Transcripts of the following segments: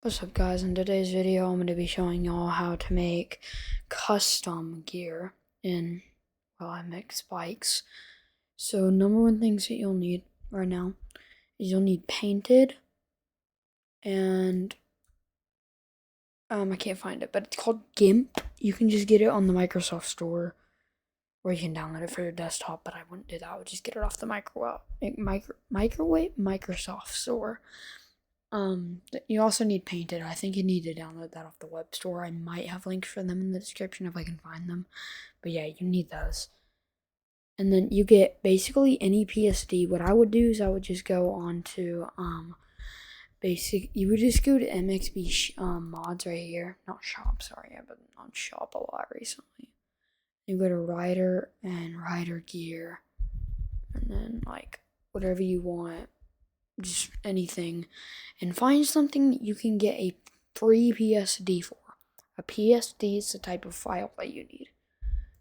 What's up, guys? In today's video I'm going to be showing y'all how to make custom gear in, well, I make spikes. So number one things that you'll need right now is you'll need painted, and I can't find it, but it's called GIMP. You can just get it on the Microsoft Store, or you can download it for your desktop, but I wouldn't do that. I would just get it off the Microsoft Store. You also need painted. I think you need to download that off the web store. I might have links for them in the description if I can find them. But yeah, you need those. And then you get basically any PSD. What I would do is I would just go on to you would just go to MXB mods right here. Not shop, sorry, I've been on shop a lot recently. You go to rider and rider gear, and then like whatever you want, just anything, and find something that you can get a free PSD for. A PSD is the type of file that you need.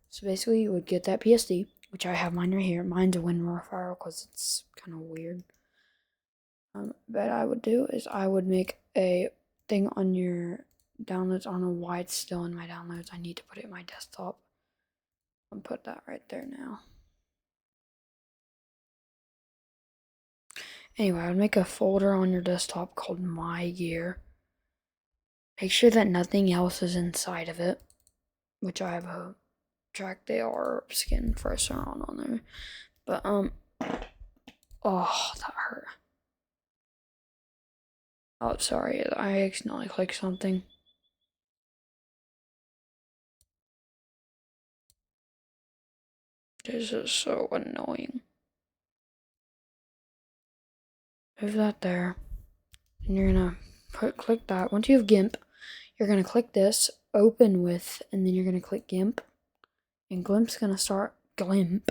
So basically you would get that PSD, which I have mine right here. Mine's a WinRAR file because it's kind of weird. But I would do is I would make a thing on your downloads. I don't know why it's still in my downloads. I need to put it in my desktop. I'll put that right there now. Anyway, I would make a folder on your desktop called My Gear. Make sure that nothing else is inside of it, which I have a track AR skin first round on there. But oh, that hurt. Oh, sorry, I accidentally clicked something. This is so annoying. Move that there. And you're gonna click that. Once you have GIMP, you're gonna click this, open with, and then you're gonna click GIMP. And GIMP is gonna start running.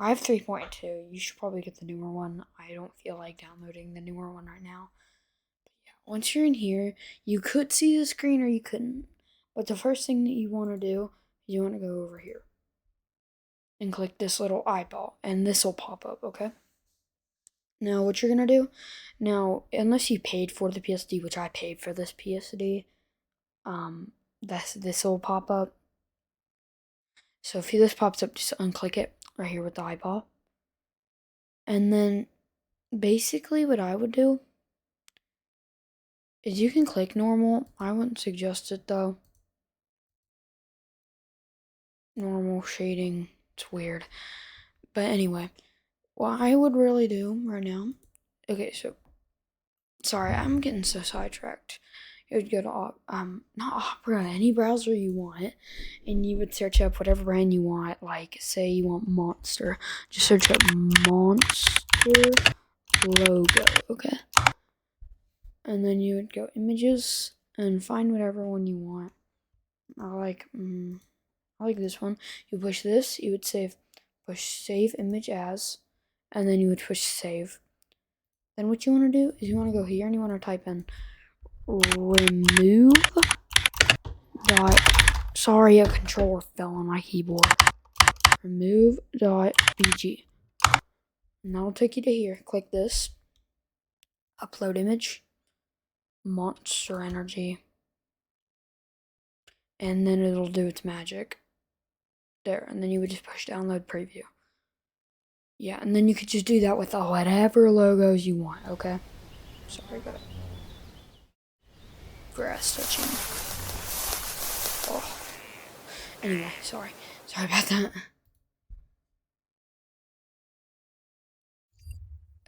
I have 3.2. You should probably get the newer one. I don't feel like downloading the newer one right now. But yeah, once you're in here, you could see the screen or you couldn't. But the first thing that you want to do is you want to go over here and click this little eyeball, and this will pop up, okay? Now, what you're gonna do, unless you paid for the PSD, which I paid for this PSD, this will pop up. So if this pops up, just unclick it right here with the eyeball. And then basically what I would do is you can click normal. I wouldn't suggest it though. Normal shading, it's weird. But anyway, what I would really do right now, okay, so, sorry, I'm getting so sidetracked. You would go to, not Opera, any browser you want, and you would search up whatever brand you want, like, say you want Monster. Just search up Monster logo, okay? And then you would go images and find whatever one you want. I like this one. You push this, you would push save image as, and then you would push save. Then what you want to do is you want to go here and you want to type in remove sorry, a controller fell on my keyboard. Remove.bg. And that'll take you to here. Click this. Upload image. Monster Energy. And then it'll do its magic. There. And then you would just push download preview. Yeah, and then you could just do that with whatever logos you want, okay? Sorry about grass touching. Oh. Anyway, sorry about that.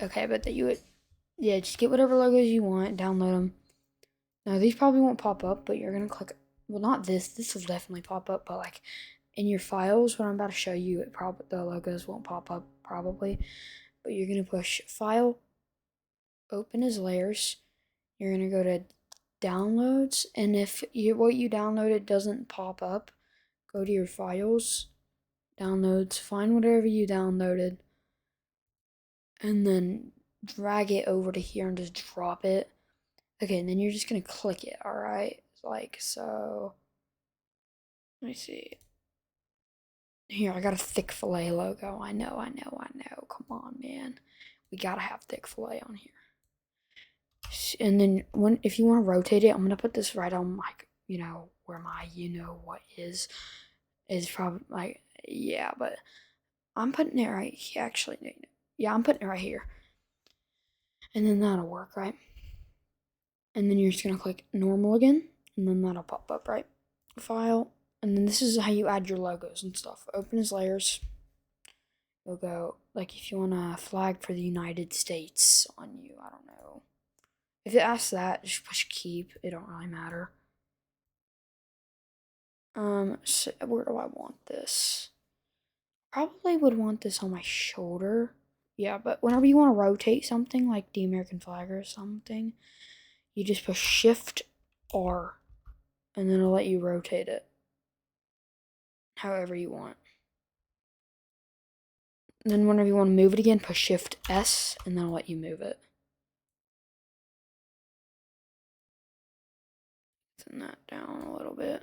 Okay, but that you would, yeah, just get whatever logos you want, download them. Now, these probably won't pop up, but you're going to click, well, not this will definitely pop up, but like in your files, what I'm about to show you, the logos won't pop up probably, but you're going to push File, Open as Layers. You're going to go to Downloads, and if what you downloaded doesn't pop up, go to your Files, Downloads, find whatever you downloaded, and then drag it over to here and just drop it. Okay, and then you're just gonna click it, alright? Like so. Let me see. Here, I got a thick fillet logo. I know. Come on, man. We gotta have thick fillet on here. And then if you want to rotate it, I'm gonna put this right on my, where my what is probably like, yeah, but I'm putting it right here. Actually, yeah, I'm putting it right here, and then that'll work, right? And then you're just gonna click normal again, and then that'll pop up, right? File, and then this is how you add your logos and stuff. Open as layers. You'll go, like, if you want a flag for the United States on you, I don't know. If it asks that, just push keep. It don't really matter. So where do I want this? Probably would want this on my shoulder. Yeah, but whenever you want to rotate something, like the American flag or something, you just push Shift R, and then it'll let you rotate it however you want. And then whenever you want to move it again, push Shift S, and then it'll let you move it. Turn that down a little bit.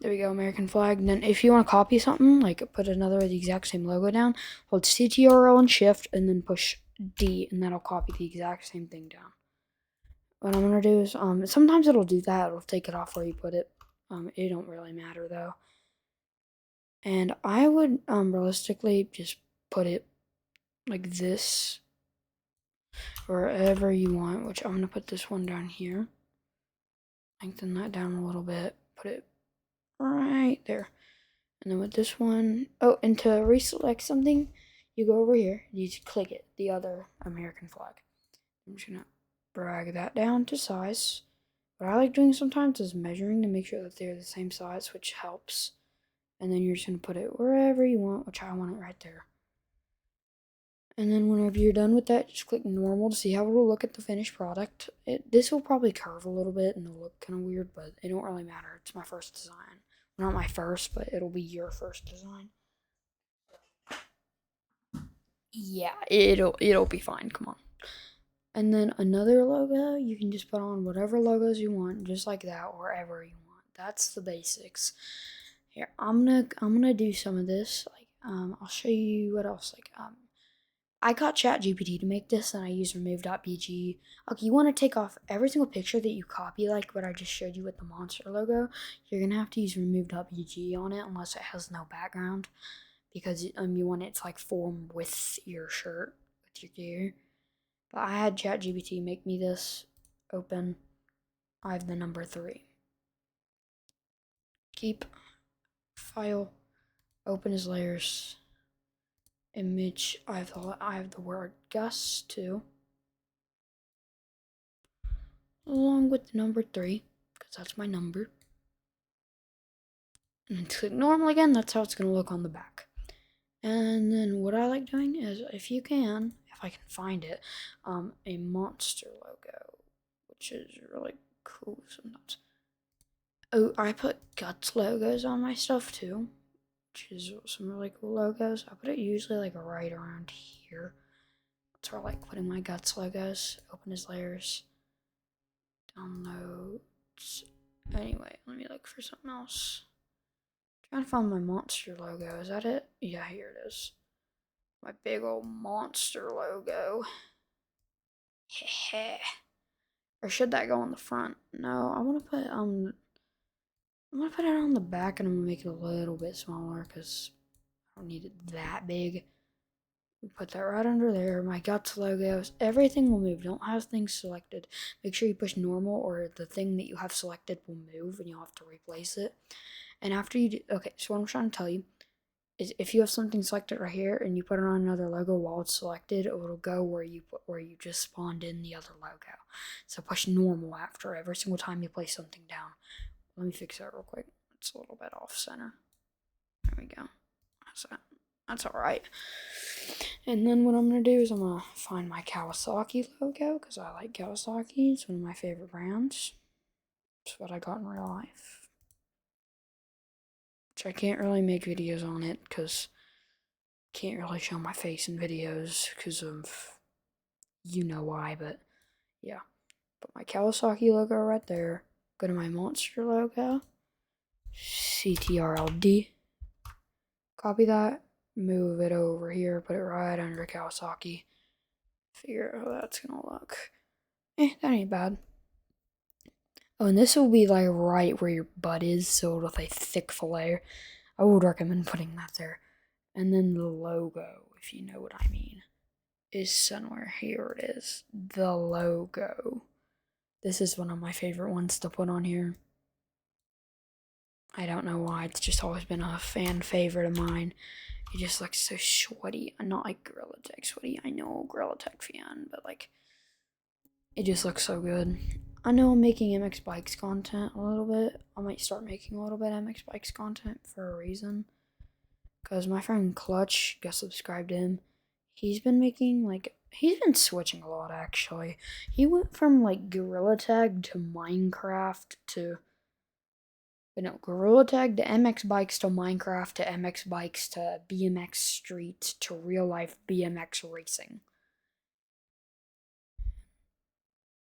There we go, American flag. And then if you want to copy something, like put another the exact same logo down, hold CTRL and Shift, and then push D, and that'll copy the exact same thing down. What I'm gonna do is, sometimes it'll do that. It'll take it off where you put it. It don't really matter though. And I would, realistically just put it like this, wherever you want. Which I'm gonna put this one down here. Lengthen that down a little bit. Put it right there. And then with this one, oh, and to reselect something, you go over here, you just click it, the other American flag. I'm just gonna drag that down to size. What I like doing sometimes is measuring to make sure that they're the same size, which helps. And then you're just gonna put it wherever you want, which I want it right there. And then whenever you're done with that, just click normal to see how it'll look at the finished product. This will probably curve a little bit and it'll look kind of weird, but it don't really matter. It's my first design. Not my first, but it'll be your first design. Yeah, it'll be fine. Come on. And then another logo, you can just put on whatever logos you want, just like that, wherever you want. That's the basics. Here, I'm gonna do some of this. Like, I'll show you what else. Like, I got ChatGPT to make this, and I use remove.bg. Okay, you want to take off every single picture that you copy, like what I just showed you with the monster logo. You're gonna have to use remove.bg on it, unless it has no background, because you want it to like form with your shirt, with your gear. But I had ChatGPT make me this. Open. I have the number 3. Keep. File. Open as layers. Image. I have the word GUS too, along with the number 3, because that's my number. And click normal again. That's how it's gonna look on the back. And then what I like doing is, if I can find it, a monster logo, which is really cool sometimes. Oh, I put Guts logos on my stuff too, which is some really cool logos. I put it usually like right around here. That's where I like putting my Guts logos. Open as layers. Downloads. Anyway, let me look for something else. Trying to find my monster logo. Is that it? Yeah, here it is. My big old monster logo. Heh. Or should that go on the front? No, I'm gonna put it on the back, and I'm gonna make it a little bit smaller because I don't need it that big. Put that right under there. My Guts logos. Everything will move. Don't have things selected. Make sure you push normal, or the thing that you have selected will move and you'll have to replace it. And after you do, okay, so what I'm trying to tell you is, if you have something selected right here and you put it on another logo while it's selected, it'll go where you just spawned in the other logo. So push normal after every single time you place something down. Let me fix that real quick. It's a little bit off center. There we go. That's alright. And then what I'm gonna do is I'm gonna find my Kawasaki logo, because I like Kawasaki. It's one of my favorite brands. It's what I got in real life. Which I can't really make videos on it, because I can't really show my face in videos because of, you know why, but yeah. Put my Kawasaki logo right there. Go to my monster logo. CTRL-D. Copy that, move it over here, put it right under Kawasaki. Figure out how that's gonna look. That ain't bad. Oh, and this will be like right where your butt is, so with a thick fillet. I would recommend putting that there. And then the logo, if you know what I mean, is somewhere. Here it is. The logo. This is one of my favorite ones to put on here. I don't know why, it's just always been a fan favorite of mine. It just looks so sweaty. Not like Gorilla Tech sweaty. I know Gorilla Tech fan, but like, it just looks so good. I know I'm making MX Bikes content a little bit. I might start making a little bit of MX Bikes content for a reason. Because my friend Clutch, got subscribed to him. He's been making, like, he's been switching a lot, actually. He went from, like, Gorilla Tag to Minecraft to... No, Gorilla Tag to MX Bikes to Minecraft to MX Bikes to BMX Street to real-life BMX racing.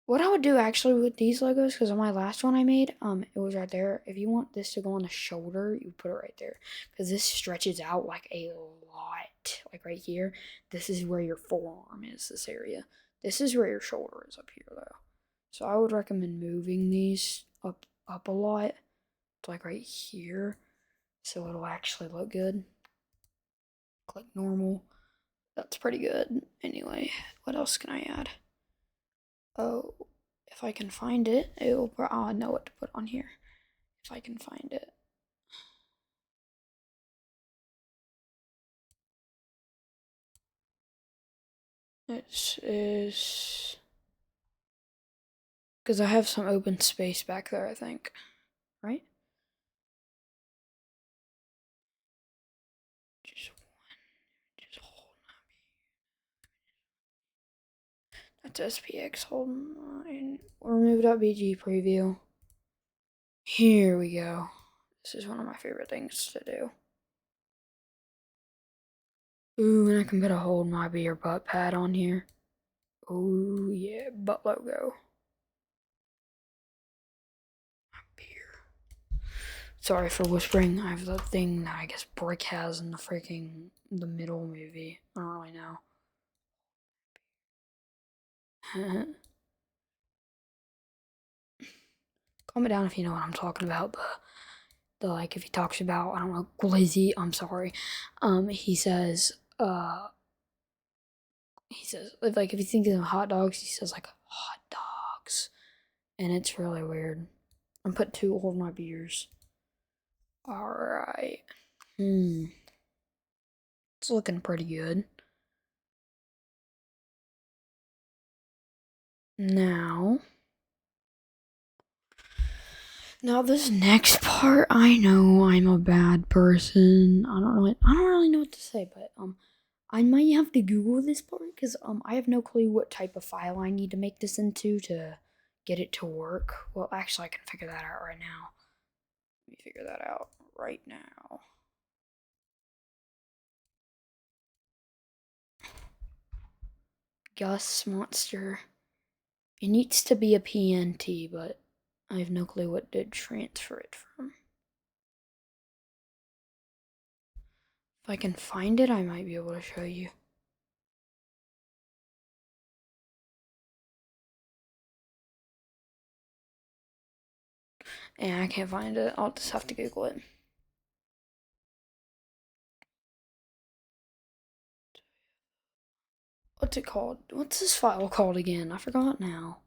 What I would do actually with these logos, because on my last one I made, it was right there. If you want this to go on the shoulder, you put it right there. Because this stretches out like a lot. Like right here, this is where your forearm is, this area. This is where your shoulder is up here, though. So I would recommend moving these up a lot. To like right here. So it'll actually look good. Click normal. That's pretty good. Anyway, what else can I add? Oh, if I can find it, it'll. Oh, I know what to put on here. If I can find it. It is. Because I have some open space back there, I think. Right? Just hold on. That's SPX holding line. Remove.bg preview. Here we go. This is one of my favorite things to do. Ooh, and I can put a hold my beer butt pad on here. Ooh, yeah, butt logo. My beer. Sorry for whispering. I have the thing that I guess Brick has in the middle movie. I don't really know. Comment down if you know what I'm talking about. The like if he talks about, I don't know, glizzy, I'm sorry. He says like if you think of hot dogs, he says like hot dogs. And it's really weird. I'm put 2 of my beers. Alright. It's looking pretty good. Now this next part, I know I'm a bad person. I don't really know what to say, but I might have to Google this part because I have no clue what type of file I need to make this into to get it to work. Well, actually, I can figure that out right now. Let me figure that out right now. GUS monster. It needs to be a PNT, but I have no clue what to transfer it from. If I can find it, I might be able to show you. And I can't find it. I'll just have to Google it. What's it called? What's this file called again? I forgot now.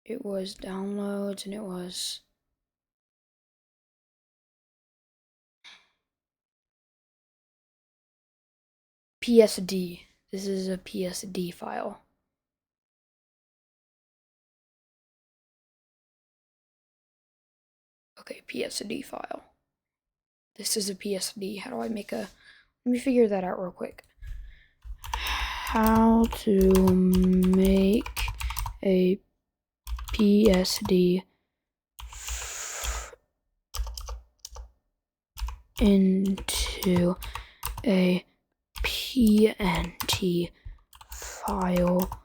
It was downloads and it was PSD. This is a PSD file. Okay, PSD file. This is a PSD. How do I make a... Let me figure that out real quick. How to make a PSD into a PNT file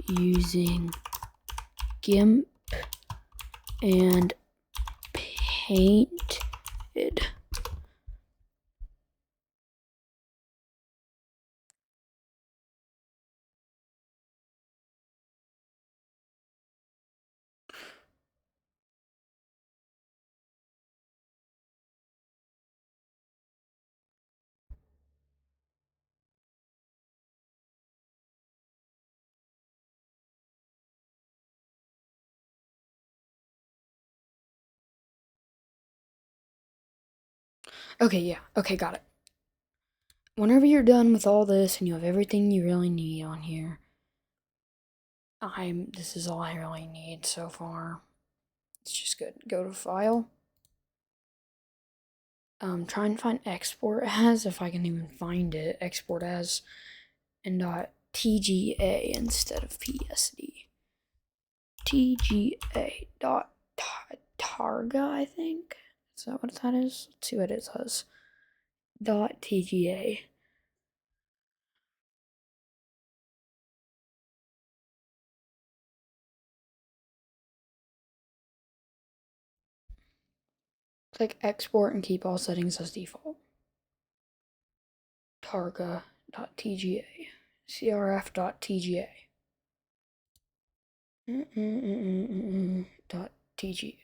using GIMP and Paint excited. Okay, yeah. Okay, got it. Whenever you're done with all this and you have everything you really need on here, this is all I really need so far. It's just good. Go to File. Try and find Export As, if I can even find it. Export As and .tga instead of PSD. TGA dot Targa, I think. Is that what that is? Let's see what it says. .tga. Click export and keep all settings as default. Targa.tga. crf.tga. .tga.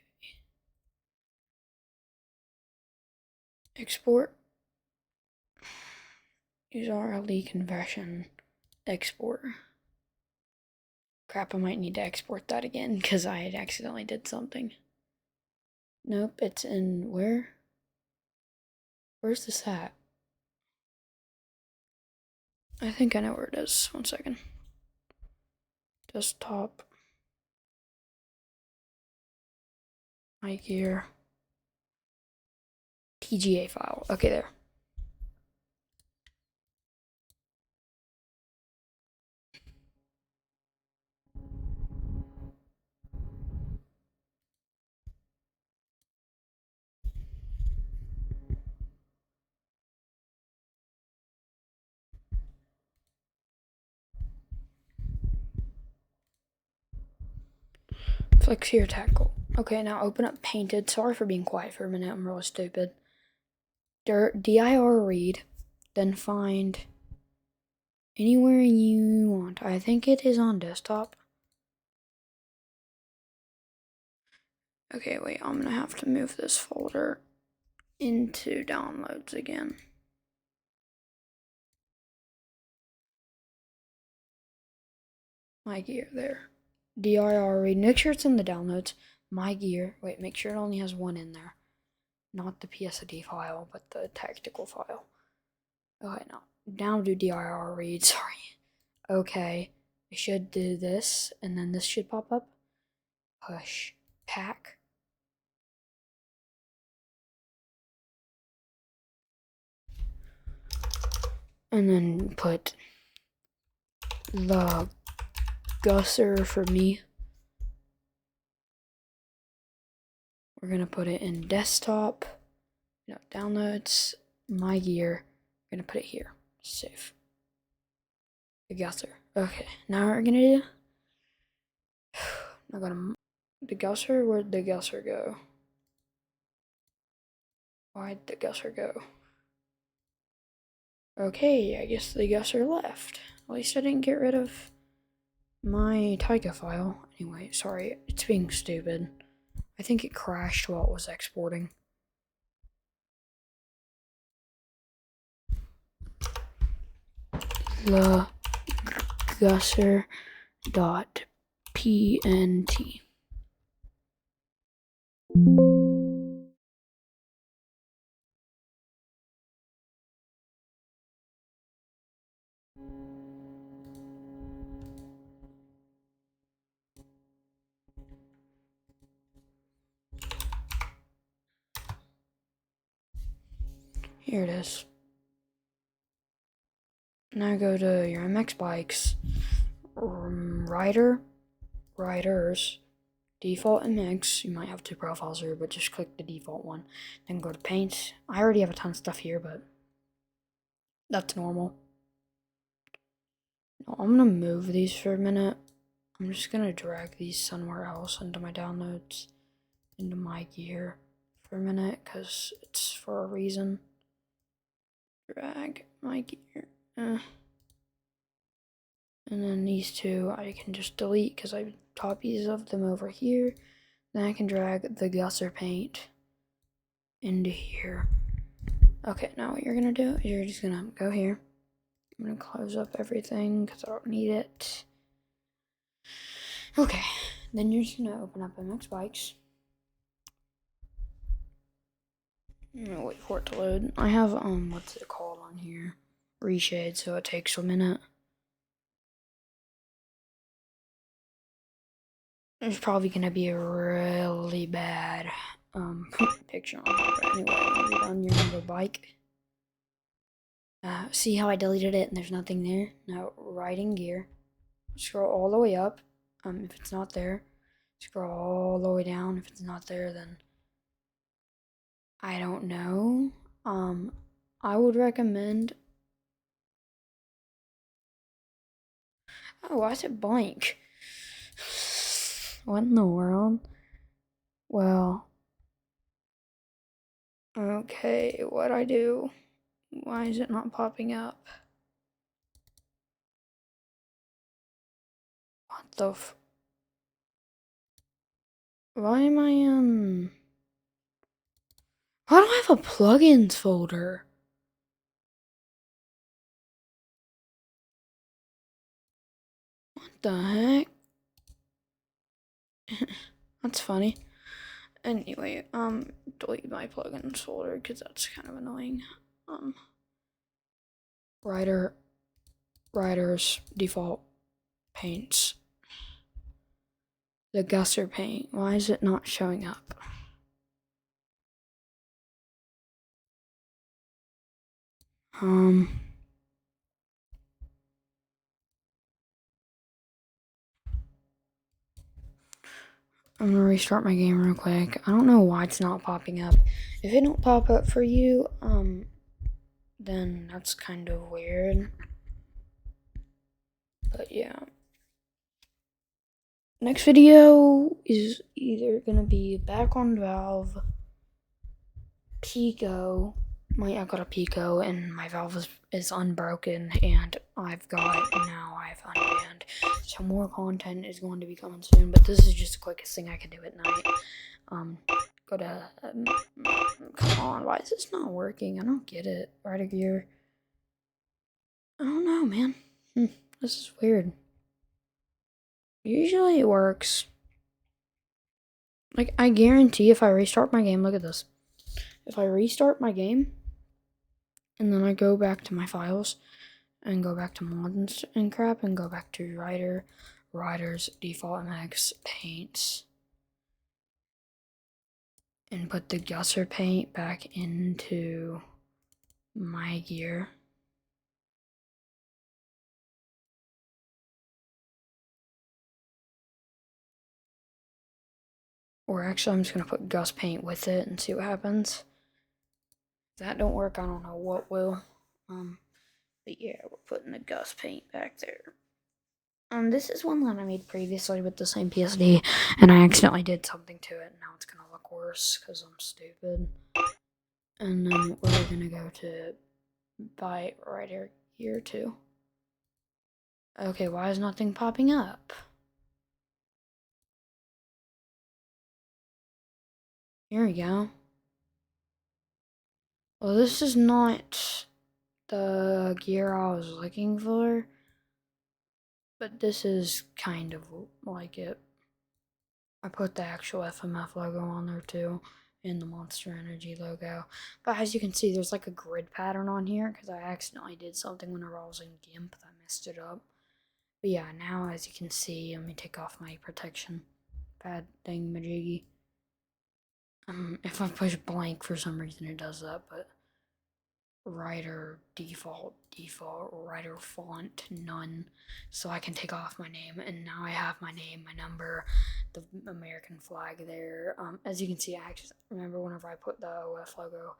Export. Use RLD conversion. Export. Crap, I might need to export that again because I had accidentally did something. Nope, it's in where? Where's this at? I think I know where it is. 1 second. Desktop. My gear. TGA file. Okay, there. Flex here, tackle. Okay, now open up Painted. Sorry for being quiet for a minute. I'm really stupid. dir read. Then find anywhere you want. I think it is on desktop. Okay, wait. I'm gonna have to move this folder into downloads again. My gear there. dir read. Make sure it's in the downloads. My gear. Wait, make sure it only has one in there. Not the PSD file, but the tactical file. Okay, now do dir read. Sorry. Okay, I should do this, and then this should pop up. Push pack. And then put the gusser for me. We're gonna put it in desktop. Downloads, my gear. We're gonna put it here. Save. The gusser. Okay, now what we're gonna do. I'm gonna the gusser. Where'd the gusser go? Why'd the gusser go? Okay, I guess the gusser left. At least I didn't get rid of my Taiga file. Anyway, sorry, it's being stupid. I think it crashed while it was exporting. The gusser.pnt. Here it is. Now go to your MX bikes, riders, default MX. You might have two profiles here, but just click the default one. Then go to paint. I already have a ton of stuff here, but that's normal. Now, I'm gonna move these for a minute. I'm just gonna drag these somewhere else into my downloads, into my gear for for a minute because it's for a reason. Drag my gear. And then these two I can just delete because I have copies of them over here. Then I can drag the gusser paint into here. Okay, now what you're gonna do is you're just gonna go here. I'm gonna close up everything because I don't need it. Okay, then you're just gonna open up MX Bikes. I'm gonna wait for it to load. I have what's it called on here? Reshade, so it takes a minute. There's probably gonna be a really bad picture on it. But anyway, when you're done, you're gonna go bike. See how I deleted it and there's nothing there? Now riding gear. Scroll all the way up. If it's not there, scroll all the way down. If it's not there, then I don't know. I would recommend. Oh, why is it blank? What in the world? Well, okay, what'd I do? Why is it not popping up? What the why am I, why do I have a plugins folder? What the heck? That's funny. Anyway, delete my plugins folder because that's kind of annoying. Writers, default paints. The gusser paint. Why is it not showing up? I'm gonna restart my game real quick. I don't know why it's not popping up. If it don't pop up for you, then that's kind of weird. But yeah. Next video is either gonna be back on Valve, Pico. I've got a Pico and my valve is unbroken and I've unbanned. So more content is going to be coming soon, but this is just the quickest thing I can do at night. Go to, come on, why is this not working? I don't get it. Rider gear. I don't know, man. This is weird. Usually it works. Like, I guarantee if I restart my game, look at this. If I restart my game, and then I go back to my files, and go back to mods and crap, and go back to riders, default MX, paints, and put the gusser paint back into my gear. Or actually, I'm just gonna put Gus paint with it and see what happens. If that don't work, I don't know what will. But yeah, we're putting the Gus paint back there. This is one that I made previously with the same PSD, and I accidentally did something to it, and now it's gonna look worse because I'm stupid. And then we're gonna go to buy right here too. Okay, why is nothing popping up? Here we go. Well, this is not the gear I was looking for, but this is kind of like it. I put the actual FMF logo on there too, and the Monster Energy logo. But as you can see, there's like a grid pattern on here because I accidentally did something whenever I was in GIMP that messed it up. But yeah, now as you can see, let me take off my protection pad thingamajiggy. If I push blank for some reason it does that, but writer default, writer font none, so I can take off my name, and now I have my name, my number, the American flag there. As you can see, I actually remember whenever I put the OF logo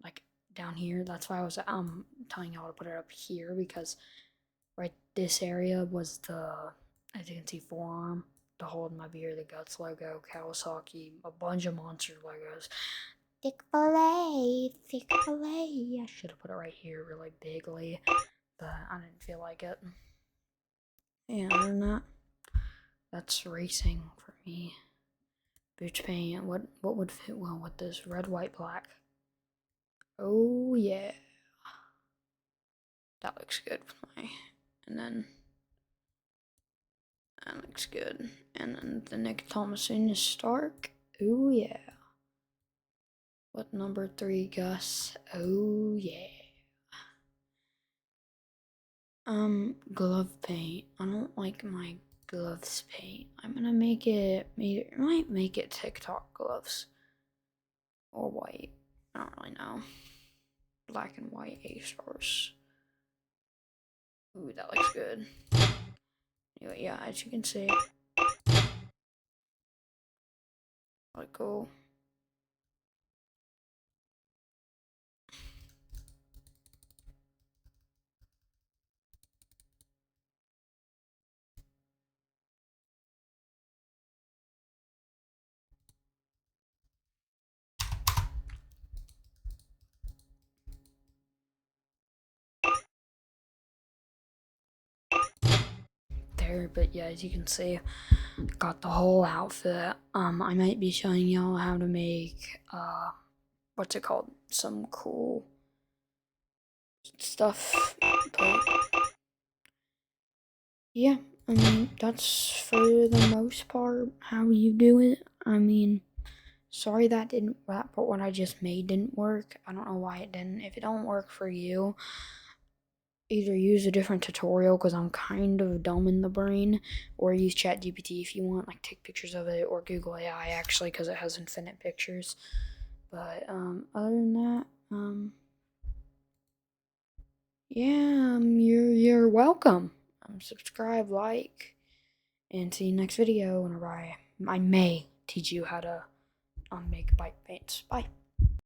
like down here, that's why I was telling y'all to put it up here, because right this area was the, as you can see, forearm, the hold my beer, the guts logo, Kawasaki, a bunch of monster logos. Chick-fil-A, Chick-fil-A. I should have put it right here really bigly, but I didn't feel like it. Yeah, other than that, that's racing for me. Boots paint, what would fit well with this? Red, white, black. Oh yeah. That looks good with my, and then that looks good. And then the Nick Thomason is Stark. Oh yeah. What number 3 Gus? Oh yeah. Glove paint. I don't like my gloves paint. I'm gonna make it, maybe I might make it TikTok gloves. Or white. I don't really know. Black and white A-stars. Ooh, that looks good. Anyway, yeah, as you can see. Like, cool. There, but yeah, as you can see, got the whole outfit. I might be showing y'all how to make what's it called? Some cool stuff. But yeah, I mean that's for the most part how you do it. I mean, sorry that part what I just made didn't work. I don't know why it didn't. If it don't work for you, either use a different tutorial because I'm kind of dumb in the brain, or use ChatGPT if you want, like take pictures of it, or Google AI actually because it has infinite pictures. But other than that, yeah, you're welcome. Subscribe, like, and see you next video. Whenever I may teach you how to make bike paints. Bye.